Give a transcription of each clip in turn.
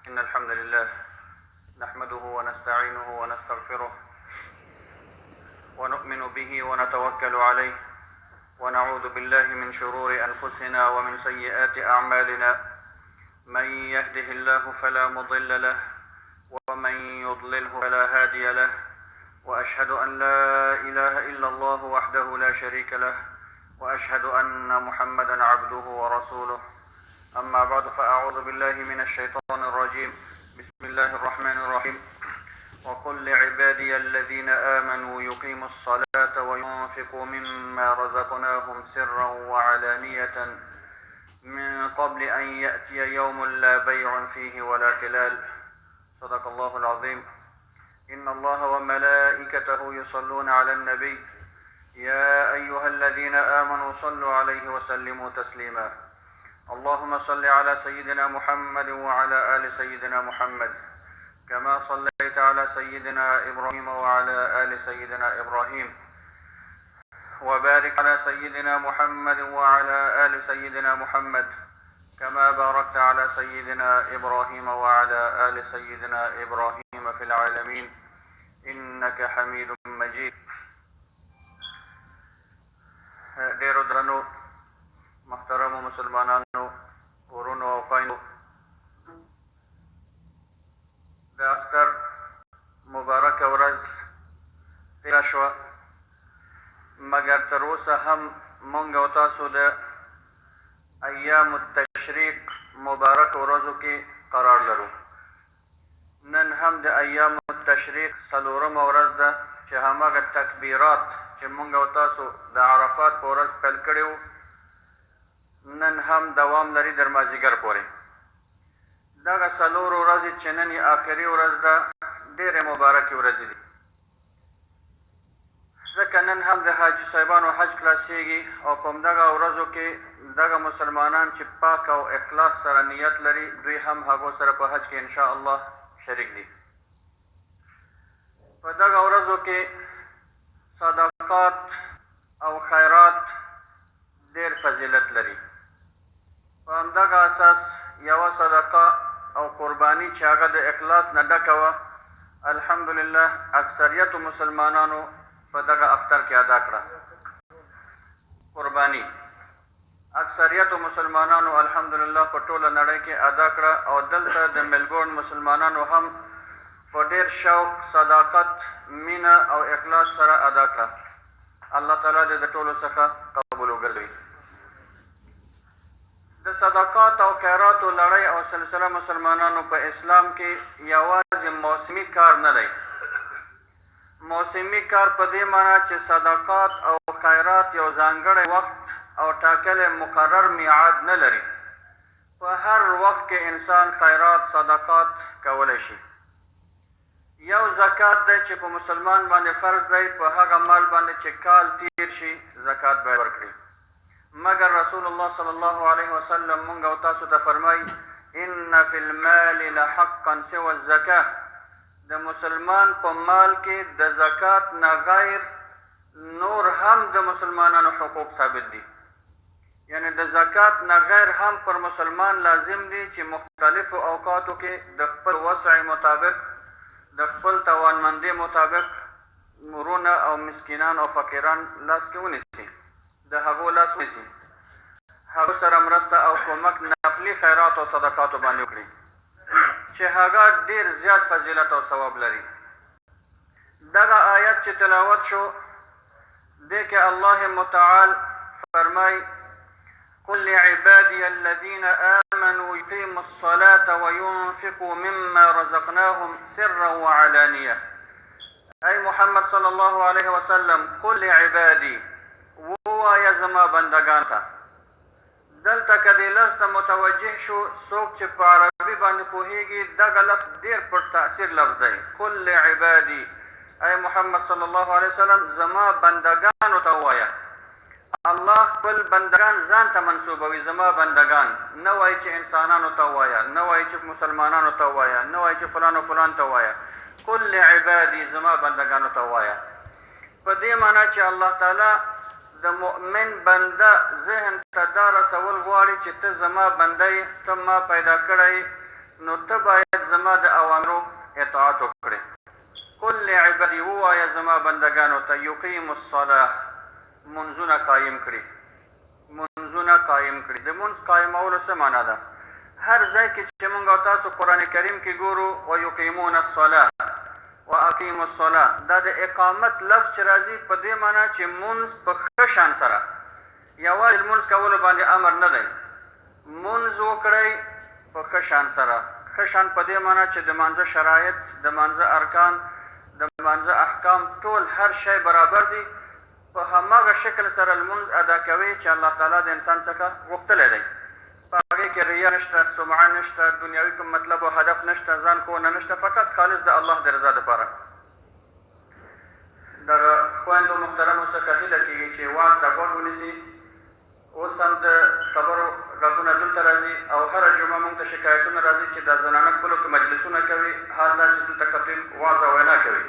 إن الحمد لله نحمده ونستعينه ونستغفره ونؤمن به ونتوكل عليه ونعوذ بالله من شرور أنفسنا ومن سيئات أعمالنا. من يهده الله فلا مضل له ومن يضلله فلا هادي له، وأشهد أن لا إله إلا الله وحده لا شريك له، وأشهد أن محمدا عبده ورسوله. أما بعد، فأعوذ بالله من الشيطان الرجيم. بسم الله الرحمن الرحيم. وقل لعبادي الذين آمنوا يقيموا الصلاة وينفقوا مما رزقناهم سرا وعلانية من قبل أن يأتي يوم لا بيع فيه ولا خلال. صدق الله العظيم. إن الله وملائكته يصلون على النبي يا أيها الذين آمنوا صلوا عليه وسلموا تسليما. اللهم صل على سيدنا محمد وعلى آل سيدنا محمد كما صليت على سيدنا إبراهيم وعلى آل سيدنا إبراهيم، وبارك على سيدنا محمد وعلى آل سيدنا محمد كما باركت على سيدنا إبراهيم وعلى آل سيدنا إبراهيم في العالمين إنك حميد مجيد. ډیرو درنو محترمو مسلمانانو، ورونو او خویندو، د اختر مبارکه ورځ تېره شوه، مګر تر اوسه هم موږ او تاسو د ایام التشریق مبارکو ورځو کې قرار لرو. نن هم د ایام التشریق څلورمه ورځ ده چې هماغه تکبیرات چې موږ او تاسو د عرفات په ورځ پیل کړي وو نن هم دوام لري تر مازدیګر پورې. دغه څلور ورځې چې نن یې آخري ورځ ده ډېرې مبارکې ورځې دي، ځکه نن هم د حاجي صاحبانو حج خلاصېږي او په همدغه ورځو کې دغه مسلمانان چې پاک او اخلاص سره نیت لري دوی هم هغو سره په حج کې انشاءالله شریک دي. په دغه ورځو کې صدقات او خیرات ډېر فضیلت لري. په همدغه اساس یوه صدقه او قرباني چې هغه د اخلاص نه ډکه وه، الحمدلله اکثریتو مسلمانانو په دغه اختر کې ادا کړه. قرباني اکثریتو مسلمانانو الحمدلله په ټوله نړۍ کې ادا کړه او دلته د ملبورن مسلمانانو هم په ډېر شوق، صداقت، مینه او اخلاص سره ادا کړه. الله تعالی دې د ټولو څخه قبول وګرځوي. د صدقات او خیراتو لړۍ او سلسله مسلمانانو په اسلام کې یوازې موسمي کار نه دی. موسمي کار په دې معنی چې صدقات او خیرات یو ځانګړی وخت او ټاکلی مقرر میعاد نه لري. په هر وخت کې انسان خیرات، صدقات کولی شي. یو زکات دی چې په مسلمان باندې فرض دی، په هغه مال باندې چې کال تیر شي زکات باید ورکړي. مگر رسول الله صلی الله علیه وسلم مونږ او تاسو ته فرمایي ان فی المال لحقا سوى الزکاه. د مسلمان په مال کې د زکات نه غیر نور هم د مسلمانانو حقوق ثابت دي. یعنی د زکات نه غیر هم پر مسلمان لازم دي چې مختلفو اوقاتو کې د خپل وسع مطابق، د خپل توانمندۍ مطابق ورونه او مسکینان او فقیران لاس کې ونیسي، د هغو لاس ونیسي، هغو سره مرسته او کومک نفلي خیرات او صدقاتو باندې وکړي چې هغه ډېر زیات فضیلت او ثواب لري. دغه آیت چې تلاوت شو دې کې الله متعال فرمای قل لعبادي الذين آمنوا يقيموا الصلاة وينفقوا مما رزقناهم سرا وعلانية. أي محمد صلى الله عليه وسلم قل لعبادي، ووایا زما بندگان ته. دلته که دې لفظ ته متوجه شو، څوک چې په عربي باندې پوهېږي دغه لفظ ډېر پټ تاثیر لفظ دی. قل لعبادي، ای محمد صلی الله علیه وسلم زما بندگانو ته ووایه. الله خپل بندگان ځان ته منسوبوي، زما بندگان، نه وایي چې انسانانو ته ووایه، نه وایي چې مسلمانانو ته ووایه، نه وایي چې فلان و فلان ته ووایه. قل لعبادي، زما بندگانو ته ووایه. په دې معنی چې الله تعالی د مؤمن بنده ذهن ته دا رسول غواړي چې ته زما بنده یې، ته ما پیدا کړی، نو ته باید زما د اوامرو اطاعت وکړي. قل لعبادي ووایه زما بندګانو ته یقیموا الصلاة منځونه قایم کړي. منځونه قایم کړي. د منځ قایمولو څه معنا ده؟ هر ځای کې چې موږ او تاسو قرآن کریم کې ګورو ویقیمون الصلاة واقیموا الصلاة، دا د اقامت لفظ چې راځي په دې معنا چې منځ په ښه شان سره، یوازې لمونځ کولو باندې امر نه دی. منځ وکړئ په ښه شان سره. ښه شان په دې معنا چې د مانځه شرایط، د مانځه ارکان، د مانځه احکام، ټول هر شی برابر دي. په هماغه شکل سره لمونځ ادا کوي چې الله تعالی د انسان څخه غوښتلی دی. په هغې کې ریا نشته، سمعه نشته، دنیوي کوم مطلب او هدف نشته، ځان ښوونه نشته، فقط خالص د الله د رضا دپاره. دغه خویندو محترمو څخه هیله کېږي چې واز ته غوږ ونیسي. اوس هم د خبرو غږونه دلته راځي او هره جمعه موږ ته شکایتونه راځي چې دا زنانه خپلو کې مجلسونه کوي، حال دا چې دلته خطیب واز او وینا کوي.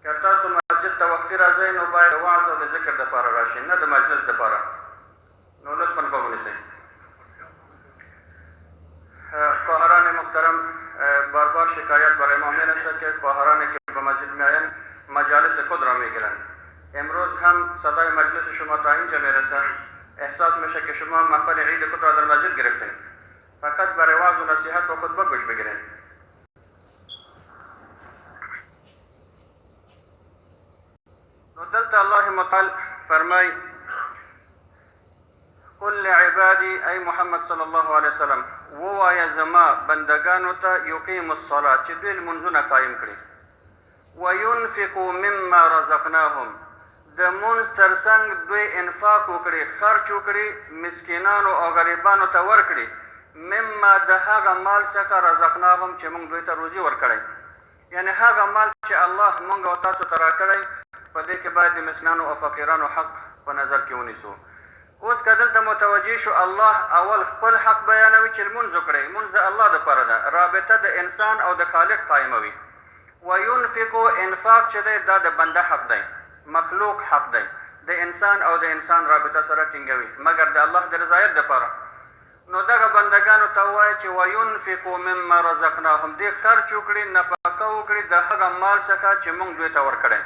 که تاسو مسجد ته وختي راځئ نو باید د واز او د ذکر دپاره راشئ، نه د مجلس دپاره. نو لطفا غوږ ونیسئ. خواهران محترم، بار بار شکایت برای ما میرسه که خواهرانی که به مسجد میآیند مجالس خود را میگیرند. امروز هم صدای مجلس شما تا اینجا میرسه، احساس میشه که شما محفل عید خود را در مسجد گرفتین. فقط برای واعظ و نصیحت و خطبه گوش بگیرید. نو دلته الله متعال فرمای قل لعبادي ای محمد صلی الله علیه وسلم ووایه زما بندگانو ته یقیموا الصلاة چې دوی لمونځونه قایم کړي. وینفقوا مما رزقناهم، د مونځ تر څنګ دوی انفاق وکړي، خرچ وکړي، مسکینانو او غریبانو ته ورکړي. مما د هغه مال څخه رزقناهم چې موږ دوی ته روزي ورکړی. یعنې هغه مال چې الله موږ او تاسو ته راکړی، په دې کې باید د مسکینانو او فقیرانو حق په نظر کې ونیسو. اوس که دلته متوجه شو الله اول خپل حق بیانوي چې لمونځ وکړئ. لمونځ د الله دپاره ده، رابطه د انسان او د خالق قایموي. وینفقو انفاق چې دی دا د بنده حق دی، مخلوق حق دی، د انسان او د انسان رابطه سره ټینګوي مګر د الله د رضایت دپاره. نو دغه بندګانو ته ووایه چې وینفقو مما رزقناهم، دې خرچ وکړي، نفقه وکړي د هغه مال څخه چې موږ دوی ته ورکړی.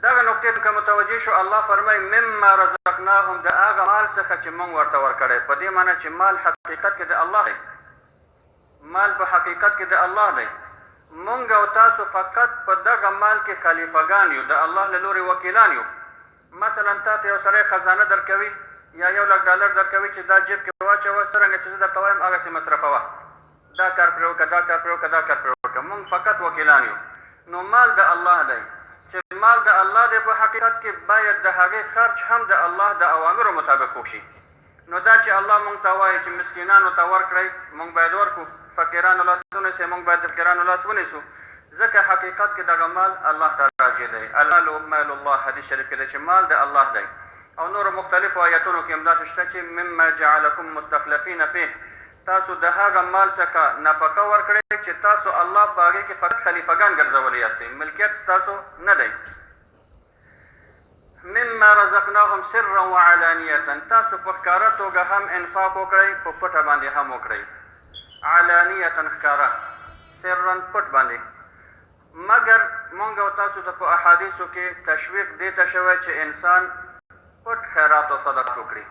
دغه نقطې که متوجه شو الله فرمای مما رزقناهم، د هغه مال څخه چې موږ ورته ورکړی. په دې معنی چې مال حقیقت کې د الله دی، مال په حقیقت کې د الله دی. مونږ او تاسو فقط په دغه مال کې خلیفګان یو، د الله له لورې وکیلان یو. مثلا تا ته یو سړی خزانه درکوي یا $1,00,000 درکوي چې دا جیب کې واچوه، څرنګه چې زه درته وایم هغسې مصرفوه، دا کار پرې وکړه، دا کار پرې وکړه، دا کار پرې وکړه. مونږ فقط وکیلان یو. نو مال د الله دی. چې مال د الله دی په حقیقت کې باید د هغې خرچ هم د الله د اوامرو مطابق وشي. نو دا چې الله مونږ ته وایي چې مسکینانو ته ورکړئ، مونږ باید ورکړو. فقیرانو لاس ونیسئ، مونږ باید د فقیرانو لاس ونیسو، ځکه حقیقت کې دغه مال الله ته راجع دی. المال مال الله، حدیث شریف کې دی چې مال د الله دی. او نورو مختلفو آیتونو کې همداسې شته چې مما جعلکم مستخلفین فیه، تاسو د هغه مال څخه نفقه ورکړئ چې تاسو الله په هغې کې فقط خلیفګان ګرځولی یاستئ، ملکیت ستاسو نه دی. مما رزقناهم سرا وعلانیة، تاسو په ښکاره توګه هم انفاق وکړئ، په پټه باندې هم وکړئ. علانیة ښکاره، سرا پټ باندې. مګر مونږ او تاسو ته په احادیثو کې تشویق دې ته شوی چې انسان پټ خیرات او صدقات وکړي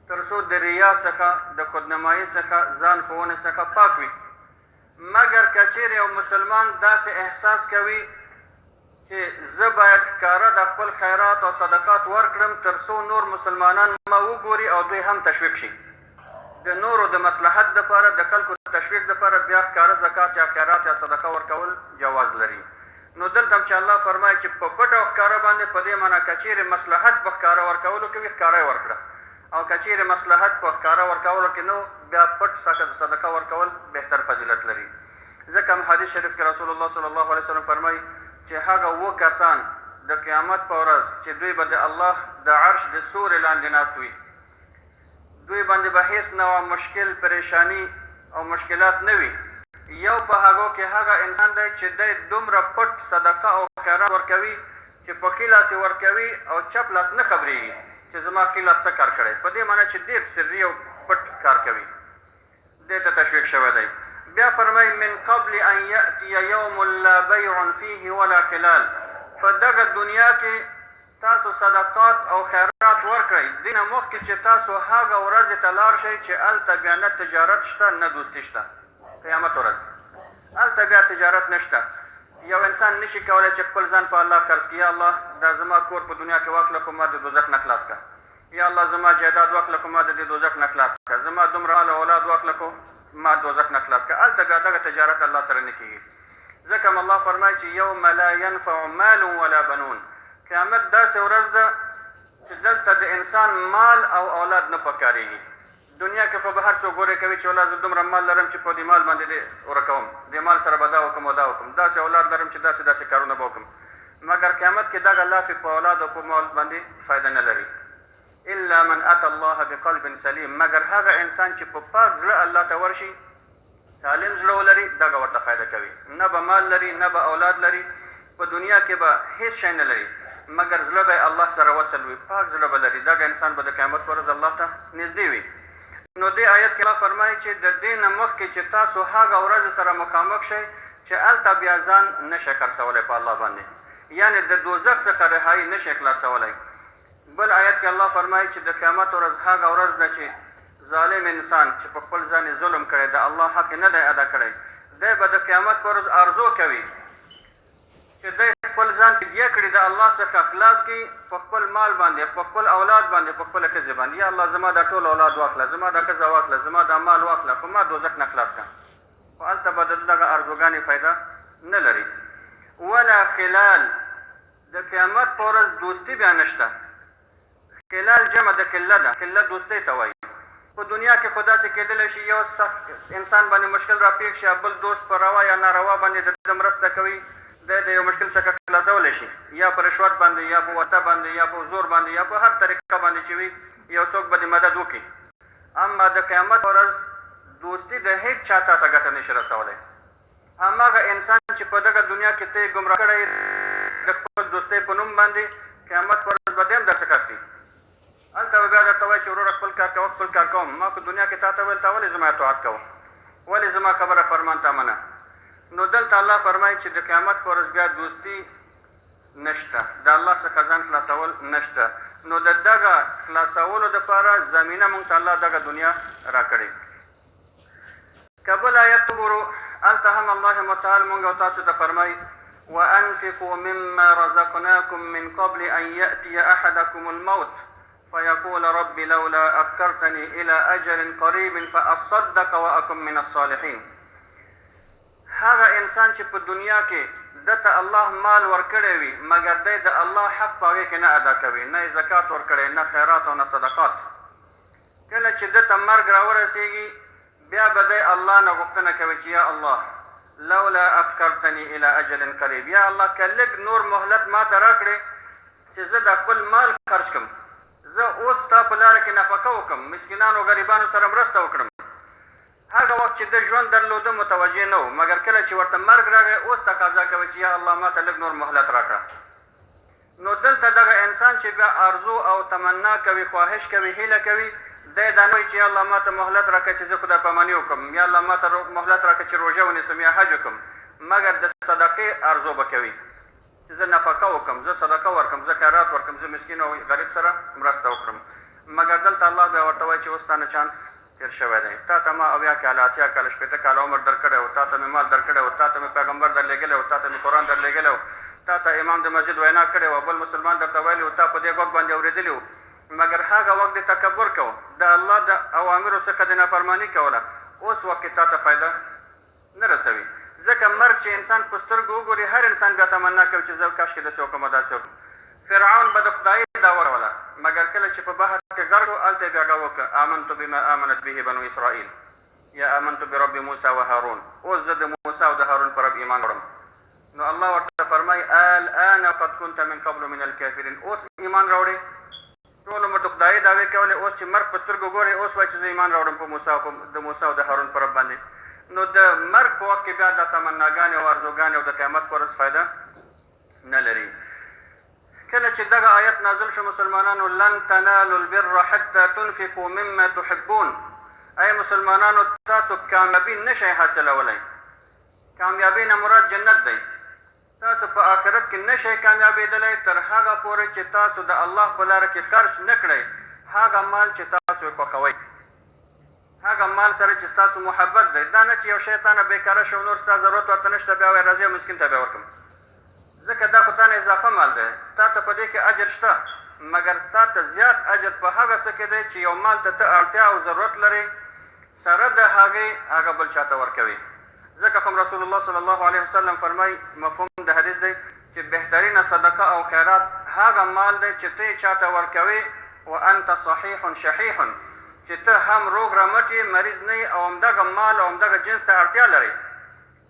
تر څو د ریا څخه، د خودنمایي څخه، ځان ښوونې څخه پاک وي. مګر که چیرې یو مسلمان داسې احساس کوي چې زه باید ښکاره د خپل خیرات او صدقات ورکړم تر څو نور مسلمانان ما وګوري او دوی هم تشویق شي، د نورو د مصلحت دپاره، د خلکو د تشویق دپاره بیا ښکاره زکات یا خیرات یا صدقه ورکول جواز لري. نو دلته هم چې الله فرمایي چې په پټه او ښکاره باندې، په دې معنی که چیرې مصلحت په ښکاره ورکولو کې وي ښکاره یې ورکړه، او که چیرې مصلحت په ښکاره ورکولو کې نو بیا پټ صدقه ورکول بهتر فضیلت لري. ځکه هم حدیث شریف کې رسول الله صلی الله علیه وسلم فرمایي چې هغه 7 کسان د قیامت په ورځ چې دوی به د الله د عرش د سوري لاندې ناست وي، دوی باندې به هیڅ نوع مشکل، پریشانی او مشکلات نه وي. یو په هغو کې هغه انسان دی چې دی دومره پټ صدقه او خیرات ورکوي چې په ښي لاس یې ورکوي او چپ لاس نه خبرېږي چې زما ښي لاس څه کار کړی. په دې معنی چې ډېر سري او پټ کار کوي، دې ته تشویق شوی دی. بیا فرمای من قبل ان یأتی یوم لا بیع فیه ولا خلال. په دغه دنیا کې تاسو صدقات او خیرات ورکړئ، دینه مخکې چې تاسو هغه ورځې ته لاړ شئ چې هلته بیا نه تجارت شته نه دوستي شته. قیامت ورځ هلته بیا تجارت نشته. یو انسان نشي کولی چې خپل ځان په الله خرڅ کړي. یا الله دا زما کور په دنیا کې واخله خو ما د دوزخ نه خلاص کړه. یا الله زما جایداد واخله خو ما د دې دوزخ نه خلاص کړه. زما دومره مال اولاد واخله خو ما دوزخ نه خلاص کړه. هلته بیا دغه تجارت الله سره نه کېږي. ځکه هم الله فرمایي چې یوم لا ینفع مال ولا بنون. قیامت داسې ورځ ده چې دلته د انسان مال او اولاد نه پکارېږي. دنیا کې خو به هر څوک ګورې کوي چې والله زه دومره مال لرم چې په دې مال باندې دې ورکوم، دې مال سره به دا وکړم او دا وکړم، داسې اولاد لرم چې داسې داسې کارونه به وکړم. مګر قیامت کې دغه لافې په اولاد او په مال باندې فایده نه لري. الا من اتى الله بقلب سلیم. مګر هغه انسان چې په پاک زړه الله ته ورشي، سالم زړه ولري، دغه ورته فایده کوي. نه به مال لري نه به اولاد لري، په دنیا کې به هیڅ شی نه لري، مګر زړه به الله سره وصل وي، پاک زړه به لري. دغه انسان به د قیامت پر ورځ الله ته نږدې وي. نو دې آیت کې الله فرمایي چې د دې نه مخکې چې تاسو هغه ورځ سره مخامخ شئ چې هلته بیا ځان نشئ خرڅولی په الله باندې، یعنې د دوزخ څخه رهایي نشئ خلاصولی. بل آیت کې الله فرمایي چې د قیامت ورځ هغه ورځ ده چې ظالم انسان چې په خپل ځان یې ظلم کړی، د الله حق نه دی ادا کړی، دی به د قیامت په ورځ آرزو کوي چې دی خپل ځان فدیه کړي د الله څخه خلاص کړي په خپل مال باندې، په خپل اولاد باندې، په خپله ښځې باندې. یا الله زما دا ټول اولاد واخله، زما دا ښځه واخله، زما دا مال واخله، خو ما دوزخ نه خلاص کړه. خو هلته به د دغه ارزوګانې فایده نه لري. ولا خلال. د قیامت په ورځ دوستي بیا نشته. خلال جمع د خله ده، خله دوستۍ ته وایي. په دنیا کې خو داسې کېدلی شي یو سخت انسان باندې مشکل راپېښ شي، بل دوست په روا یا ناروا باندې د ده مرسته کوي، دی د یو مشکل څخه خلاصولی شي، یا په رشوت باندې یا په واسطه باندې یا په زور باندې یا په هر طریقه باندې چې وي یو څوک به د مدد وکړي. اما د قیامت ورځ دوستي د هیڅ چا تا ته ګټه نشي رسولی. هماغه انسان چې په دغه دنیا کې ته یې ګمراه کړی د خپل دوستۍ په نوم باندې، قیامت په ورځ به دی هم درڅخه اخلي. هلته به بیا درته وایي چې وروره خپل کار کوه، خپل کار کوم. ما په دنیا کې تا ته ویل تا ولې زما اطاعت کوه، ولې زما خبره فرمان ته منه. نو دلته الله فرمایي چې د قیامت په ورځ بیا دوستي نشته، د الله څخه ځان خلاصول نشته. نو د دغه خلاصولو دپاره زمینه مونږ ته الله دغه دنیا راکړې. که بل آیت وګورو، هلته هم الله متعال مونږ او تاسو ته فرمایي وانفقوا مما رزقناكم من قبل ان یأتی احدکم الموت فیقول رب لولا اخرتني الى اجل قریب فاصدق واکن من الصالحین. هغه انسان چې په دنیا کې دته الله مال ورکړی وي، مګر دی د الله حق په هغې کې نه ادا کوي، نه یې زکات ورکړی، نه خیرات او نه صدقات. کله چې دته مرګ راورسېږي بیا به دی الله نه غوښتنه کوي چې یا الله لولا اخرتني الى اجل قریب. یا الله که لږ نور مهلت ما ته راکړې چې زه د خپل مال خرج کړم، زه اوس ستا په لاره کې نفقه وکړم، مسکینانو غریبانو سره مرسته وکړم. هغه وخت چې د ژوند درلوده متوجه نه و، مګر کله چې ورته مرګ راغی اوس تقاضا کوي چې یا الله ما ته لږ نور مهلت راکړه. نو دلته دغه انسان چې بیا آرزو او تمنا کوي، خواهش کوي، هیله کوي، دی دا نه وایي چې یا الله ما ته مهلت راکړه چې زه خدای پاماني وکړم، یا الله ما ته مهلت راکړه چې روژه ونیسم یا حج وکړم، مګر د صدقې آرزو به کوي چې زه نفقه وکړم، زه صدقه ورکړم، زه خیرات ورکړم، زه مسکین او غریب سره مرسته وکړم. مګر دلته الله بیا ورته وایي چې اوس تا نه چانس تیر شوی دی، تا ته ما 80 کاله 80 کاله 80 کاله عمر درکړی و، تا ته مې مال درکړی و، تا ته مې پیغمبر درلېږلی و، تا ته مې قرآن درلېږلی و، تا ته امام د مسجد وینا کړې وه، بل مسلمان درته ویلي و، تا په دې غوږ باندې اورېدلي و، مګر هغه وخت د تکبر کوه، د الله د اوامرو څخه د نافرماني کوله، اوس وخت کې تا ته فایده نه رسوي. ځکه مرګ چې انسان په سترګو وګوري، هر انسان بیا تمنا کوي چې زه کاشکې داسې وکړم او داسې وکړم. فرعون به د خدایي دعوه کوله، مګر کله چې په بحث کې غرق شو هلته یې بیا هغه وکړه آمنت بما آمنت به بنو اسرائیل یا آمنت برب موسی و هارون. اوس زه د موسی او د هارون په رب ایمان وړم. نو الله ورته فرمایي الآن قد كنت من قبل من الكافرین. اوس ایمان راوړې، ټول عمر د خدایي دعوې کولې، اوس چې مرګ په سترګو ګورې اوس وایي چې زه ایمان راوړم په موسی او د هارون په رب باندې. نو د مرګ په وخت کې بیا د تمناګانې او ارزوګانې او د قیامت په ورځ فایده نه لري. کله چې دغه آیت نازل شو مسلمانانو لن تنالوا البر حتى تنفقوا مما تحبون، ای مسلمانانو تاسو کامیابی نشئ حاصلولی. کامیابی نه مراد جنت دی. تاسو په آخرت کې نشئ کامیابېدلی تر هغه پورې چې تاسو د الله په لاره کې خرچ نه کړئ هغه مال چې تاسو یې خوښوئ، هغه مال سره چې ستاسو محبت دی. دا نه چې یو شی تانه بېکاره شو نور ستا ضرورت ورته نشته بیا وایې راځي او مسکین ته بیا ورکړم، ځکه دا خو تا نه اضافه مال دی. تا ته په دې کې اجر شته، مګر تا ته زیات اجر په هغه څه کې دی چې یو مال ته ته اړتیا او ضرورت لرې سره د هغې هغه بل چا ته ورکوي. ځکه خو رسول الله صلی الله علیه وسلم فرمایي، مفهوم د حدیث دی چې بهترینه صدقه او خیرات هغه مال دی چې ته یې چا ته ورکوي وانت صحیح شحیح، چې ته هم روغ رمټ یې، مریض نه یې او همدغه مال او همدغه جنس ته اړتیا لرې،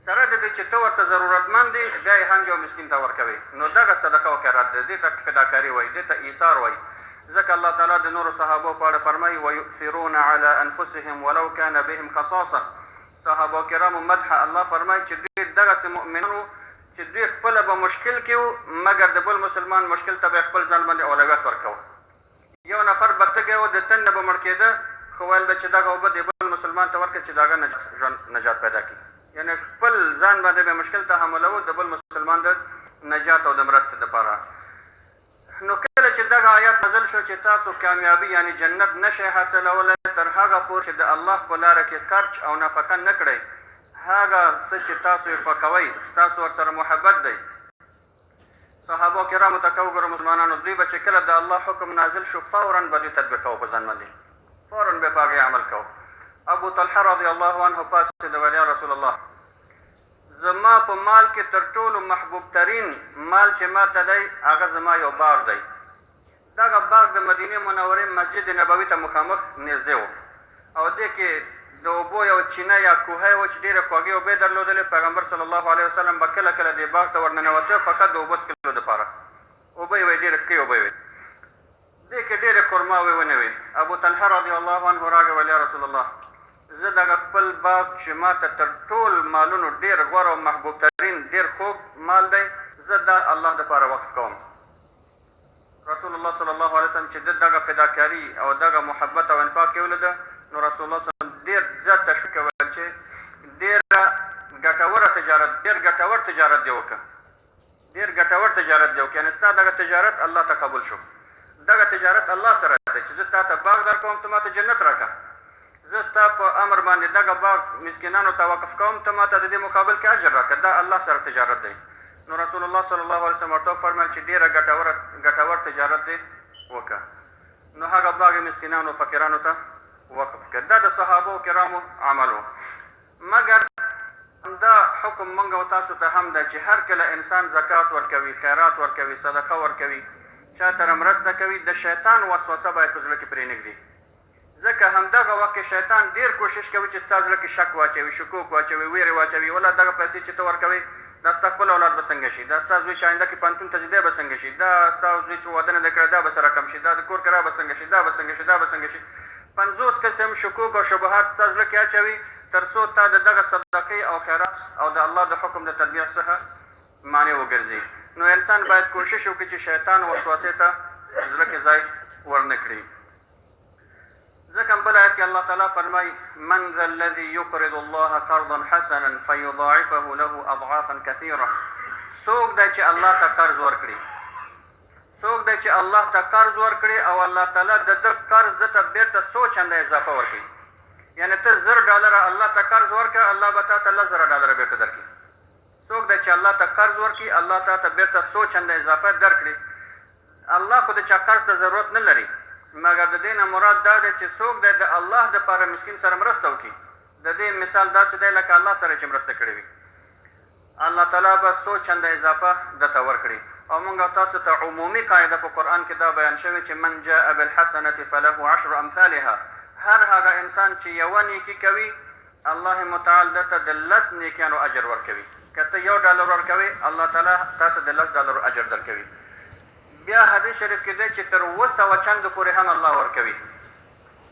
سره د دې چې ته ورته ضرورتمند یې بیا یې هم یو مسکین ته ورکوي. نو دغه صدقه او خیرات دی، دې ته فداکاري وایي، دې ته ایثار وایي. ځکه الله تعالی د نورو صحابو په اړه فرمایي ویؤثرون علی انفسهم ولو کان بهم خصاصه. صحابه کرامو مدح الله فرمایي چې دوی دغسې مؤمنانو چې دوی خپله به مشکل کې وو مګر د بل مسلمان مشکل ته به یې خپل ځان باندې اولویت ورکوه. یو نفر به تږی و د تن نه به مړ کېده، خو ویل به چې دغه اوبه د بل مسلمان ته ورکړه چې د هغه ژوند نجات پیدا کړي. یعنې خپل ځان باندې به مشکل تحملوه د بل مسلمان د نجات او د مرستې دپاره. نو کله چې دغه آیات نازل شو چې تاسو کامیابي یعنی جنت نشئ حاصلولی تر هغه پورې چې د الله په لاره کې خرچ او نفقه نه کړئ هغه څه چې تاسو یې خوښوئ، ستاسو ورسره محبت دی. صحابو کرامو ته که وګورو مسلمانانو، دوی به چې کله د الله حکم نازل شو فورا به دوی تطبیق کوو په ځان باندې، فورا به په هغې عمل کوو. ابو طلحه رضی الله عنه پاسېده ویل یا رسول الله، زما په مال کې تر ټولو محبوب ترین مال چې ما ته دی هغه زما یو باغ دی. دغه باغ د مدینې منورې مسجد نبوي ته مخامخ نږدې و او دې کې د اوبو یو چینه یا کوهی و چې ډېرې خوږې اوبې درلودلې. پیغمبر صلی الله علیه وسلم به کله کله دې باغ ته ورننوته فقط د اوبو څښلو دپاره. اوبه یې وایي ډېرې ښې اوبه وې، دې کې ډېرې خرماوې ونې وې. ابو طلحه رضی الله عنه راغی ویل یا رسول الله، زه دغه خپل باغ چې ما ته تر ټول مالونو ډېر غوره او محبوب ترین ډېر خوږ مال دی، زه دا الله دپاره وقف کوم. رسول الله صلی الله علیه وسلم چې د دغه فداکاري او دغه محبت او انفاق یې ولیده نو رسول الله صلی الله علیه وسلم ډېر زیات تشویق ویل چې ډېره ګټوره تجارت، ډېر ګټور تجارت دې وکړه، ډېر ګټور تجارت دې وکړه. یعنې ستا دغه تجارت الله ته قبول شو. دغه تجارت الله سره دی چې زه تا ته باغ در کوم ته ما ته جنت راکړه، زه ستا په امر باندې دغه باغ مسکینانو ته وقف کوم ته ما ته د دې مقابل کې اجر راکړه. دا الله سره تجارت دی. نو رسول الله صلی الله علیه وسلم ورته وفرمیل چې ډېره ګټور تجارت دې وکړه. نو هغه باغ یې مسکینانو فقیرانو ته وقف کړ. دا د صحابو کرامو عمل و. مګر همدا حکم موږ او تاسو ته هم ده چې هر کله انسان زکات ورکوي، خیرات ورکوي، صدقه ورکوي، چا سره مرسته کوي، د شیطان وسوسه باید په زړه کې پرېنږدي. ځکه همدغه وخت کې شیطان ډېر کوشش کوي چې ستا زړه کې شک واچوي، شکوک واچوي، ویرې واچوي. ولا دغه پیسې چې ته ورکوي دا ستا خپل اولاد به څنګه شي، دا ستا زوی چې آینده کې پوهنتون ته ځي دی به څنګه شي، دا ستا زوی چې واده نه دی کړی دا به سره کم شي، دا د کور کرایه به څنګه شي، دا به څنګه شي، دا به څنګه شي. 50 قسم شکوک او شبهات ستا زړه کې اچوي تر څو تا د دغه صدقې او خیرات او د الله د حکم د تطبیق څخه مانع وګرځي. نو انسان باید کوشش وکړي چې شیطان وسوسې ته زړه کې ځای ورنه کړي. ځکه بل آیت کې الله تعالی فرمایي من ذا الذي يقرض الله قرضا حسنا فيضاعفه له اضعافا كثيره. څوک دی چې الله ته قرض ورکړي، څوک دی چې الله ته قرض ورکړي او الله تعالی د ده قرض ده ته بېرته څو چنده اضافه ورکړي. یعنې ته $10 الله ته قرض ورکړه الله به تا ته $10,000 بېرته درکړي. څوک دی چې الله ته قرض ورکړي الله تا ته بېرته څو چنده اضافه درکړي. الله خو د چا قرض ته ضرورت نه لري، مګر د دې نه مراد دا دی چې څوک دی د الله دپاره مسکین سره مرسته وکړي. د دې مثال داسې دی لکه الله سره چې مرسته کړې وي، الله تعالی به څو چنده اضافه درته ورکړي. او موږ تاسو ته عمومي قاعده په قرآن کې دا بیان شوې چې من جاء بالحسنة فله 10 امثالها. هر هغه انسان چې یوه نیکي کوي الله متعال دته د 10 نیکیانو اجر ورکوي. که ته $1 ورکوي الله تعالی تا ته د $10 اجر درکوي. بیا حدیث شریف کې دی چې تر 200 چندو پورې هم الله ورکوي.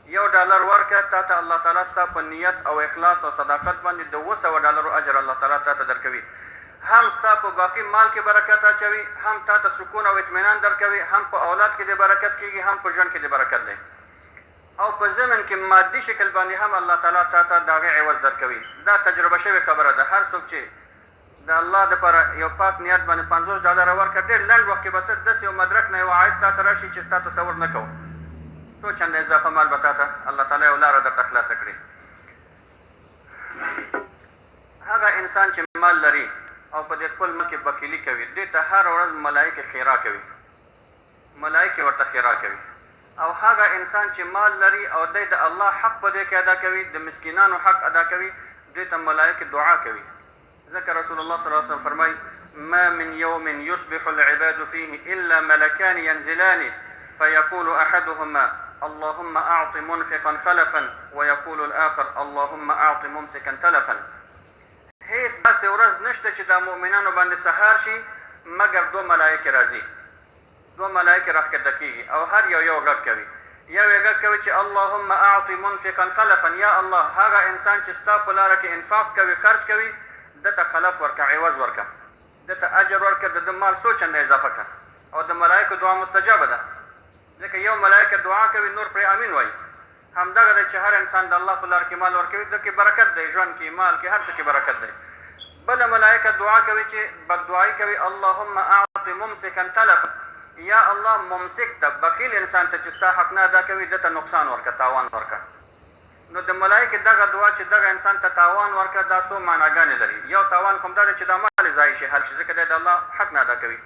$1 ورکه تا ته الله تعالی ستا په نیت او اخلاص او صداقت باندې د $200 اجر الله تعالی تا ته درکوي. هم ستا په باقي مال کې برکت اچوي، هم تا ته سکون او اطمینان درکوي، هم په اولاد کې د برکت کېږي، هم په ژوند کې د برکت دی. او په ضمن کې مادي شکل باندې هم الله تعالی تا ته د هغې عوض درکوي. دا تجربه شوې خبره ده. هر څوک چې د الله دپاره یو پاک نیت باندې $50 ورکړه، ډېر لنډ وخت کې به ته داسې یو مدرک نه یو عاید تا ته راشي چې ستا تصور نه کوو. څو چنده اضافه مال به تا ته الله تعالی یو لاره درته خلاصه کړي. هغه انسان چې مال لري او په دې خپل مال کې بخیلي کوي، دې ته هر ورځ ملایکې خیرا کوي، ملایکې ورته خیرا کوي. او هغه انسان چې مال لري او دی د الله حق په دې کې ادا کوي، د مسکینانو حق ادا کوي، دې ته ملایکې دعا کوي. ځکه رسول الله صلی الله علیه وسلم فرمایي: ما من يوم يصبح العباد فيه إلا ملكان ينزلان فيقول أحدهما اللهم أعط منفقا خلفا ويقول الآخر اللهم أعط ممسكا تلفا. هیڅ داسې ورځ نشته چې د مؤمنانو باندې سهار شي مګر دوه ملایکې راځي، دوه ملایکې راښکته کېږي او هر یو غږ کوي. یو یې غږ کوي چې اللهم اعط منفقا خلفا، یا الله هغه انسان چې ستا په لاره کې انفاق کوي، خرج کوي، ده ته خلف ورکه، عوض ورکه، ده ته اجر ورکه، د ده مال څو چنده اضافه کړه. او د ملایکو دعا مستجابه ده، ځکه یو ملایکه دعا کوي نور پرې امین وایي. همدغه دی چې هر انسان د الله په لار کې مال ورکوي، ده کې برکت دی، ژوند کې، مال کې، هر څه کې برکت دی. بله ملایکه دعا کوي چې بددعایي کوي: اللهم اعط ممسکا تلفا، یا الله ممسک ته، بخیل انسان ته چې ستا حق نه ادا کوي، ده ته نقصان ورکه، تاوان ورکه. نو د ملایکې دغه دعا چې دغه انسان ته تاوان ورکړه، دا څو معناګانې لري. یو تاوان خو همدا دی چې دا مال یې ضایع شي، هر شي، ځکه دی د الله حق نه ادا کوي.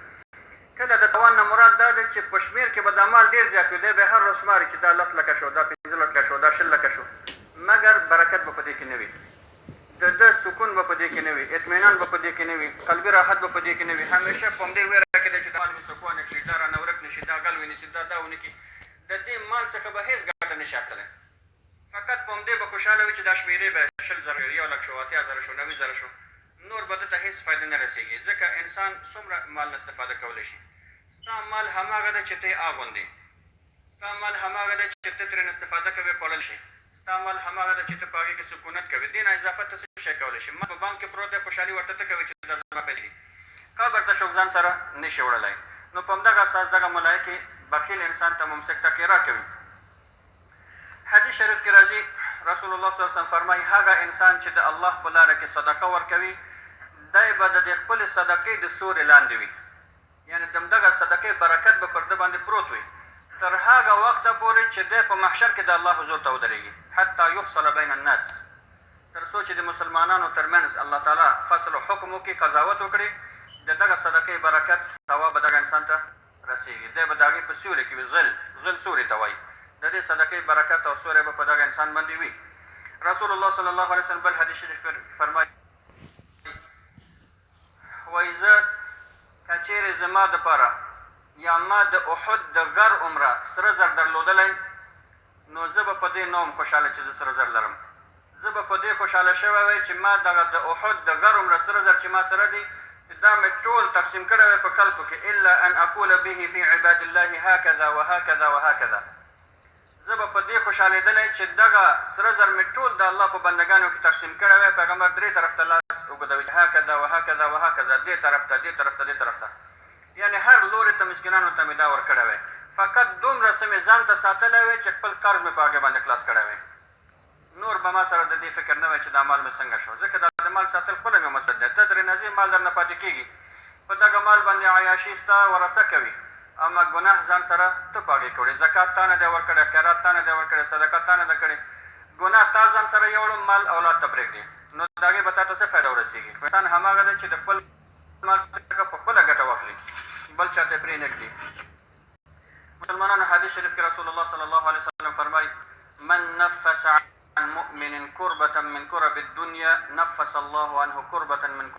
کله د تاوان نه مراد دا دی چې په شمېر کې به دا مال ډېر زیات وي، دی به هر ورځ شماري چې دا 10 لکه شو، دا 15 لکه شو، دا 20 لکه شو، مګر برکت به په دې کې نه وي، د ده سکون به په دې کې نه وي، اطمینان به په دې کې نه وي، قلبي راحت به په دې کې نه وي. همیشه په همدې ویره کې دی چې دا مال مې څوک ونه کړي، دا رانه ورک نه شي، دا غل ونیسي، دا ونه کړي. د دې مال څخه به هېڅ ګټه نه شي اخیستلی. فقط په همدې به خوشحاله وي چې دا شمېرې به 20,000 1 لک شو، 80,000 شو، 90,000 شو، نور به ده ته هېڅ فایده نه رسېږي. ځکه انسان څومره مال نه استفاده کولی شي. ستا مال هماغه ده چې ته یې اغوندې، ستا مال هماغه ده چې ته ترېنه استفاده کوې، خوړل شي. ستا مال هماغه ده چې ته په هغې کې سکونت کوې، دې نه اضافه ته څه شی کولی شي. مال په بانک کې پروت دی، خوشحالي ورته ته کوې چې دا زما پیسې دي، قبر ته شوق ځان سره نه شي وړلی. نو په همدغه اساس دغه ملایکې بخیل انسان ته ممسک ته خیرا کوي. حدیث شریف کې راځي، رسول الله صلی الله علیه وسلم فرمایي: هغه انسان چې د الله په لاره کې صدقه ورکوي، دی به د دې خپلې صدقې د سورې لاندې وي، یعنې د همدغه صدقې برکت به پر ده باندې پروت وي تر هغه وخته پورې چې دی په محشر کې د الله حضور ته ودرېږي، حتی یفصل بین الناس، تر څو چې د مسلمانانو ترمنځ الله تعالی فصل او حکم وکړي، قضاوت وکړي، د دغه صدقې برکت ثواب به دغه انسان ته رسېږي. دی به د هغې په سیوري کې وي، ظل سوري ته وایي، د دې صدقې برکت او سوری به په دغه انسان باندې وي. رسول الله صلی الله علیه وسلم بل حدیث شریف فرمایي: وایي زه که چیرې زما دپاره یا ما د احد د غر عمره سره زر درلودلی، نو زه به په دې نه وم خوشحاله چې زه سره زر لرم. زه به په دې خوشحاله شوی وی چې ما دغه د احد د غر عمره سره زر چې ما سره دي، دا مې ټول تقسیم کړی وی په خلکو کې، الا ان اقول به فی عباد الله هکذا وهکذا وهکذا. زه به په دې خوشحالېدلی چې دغه سره زر مې ټول د الله په بندګانو کې تقسیم کړی وی. پیغمبر 3 طرف ته لاس اوږدوي، هکذا وهکذا وهکذا، دې طرف ته، دې طرف ته، دې طرف ته، یعنې هر لوري ته مسکینانو ته مې دا ورکړی وی. فقط دومره څه مې ځان ته ساتلی وی چې خپل قرض مې په هغې باندې خلاص کړی وی. نور به ما سره د دې فکر نه وی چې دا مال مې څنګه شو، ځکه دا د مال ساتل خپله مې مسد دی. ته ترې نظیر مال در نه پاتې کېږي، په دغه مال باندې عیاشي ستا ورثه کوي، اما ګناه ځان سره ته په هغې کړې، زکات تا نه دی ورکړی، خیرات تا نه دی ورکړی، صدقه تا نه ده کړې، ګناه تا ځان سره یوړو، مال اولاد ته پرېږدي، نو د هغې به تا ته څه فایده ورسېږي. انسان هماغه دی چې د خپل مال څخه په خپله ګټه واخلي، بل چا ته پرې نه ږدي. مسلمانانو حدیث شریف کې رسول الله صلی الله علیه وسلم فرمایي: من نفس عن مؤمن كربة من كرب الدنيا نفس الله عنه كربة من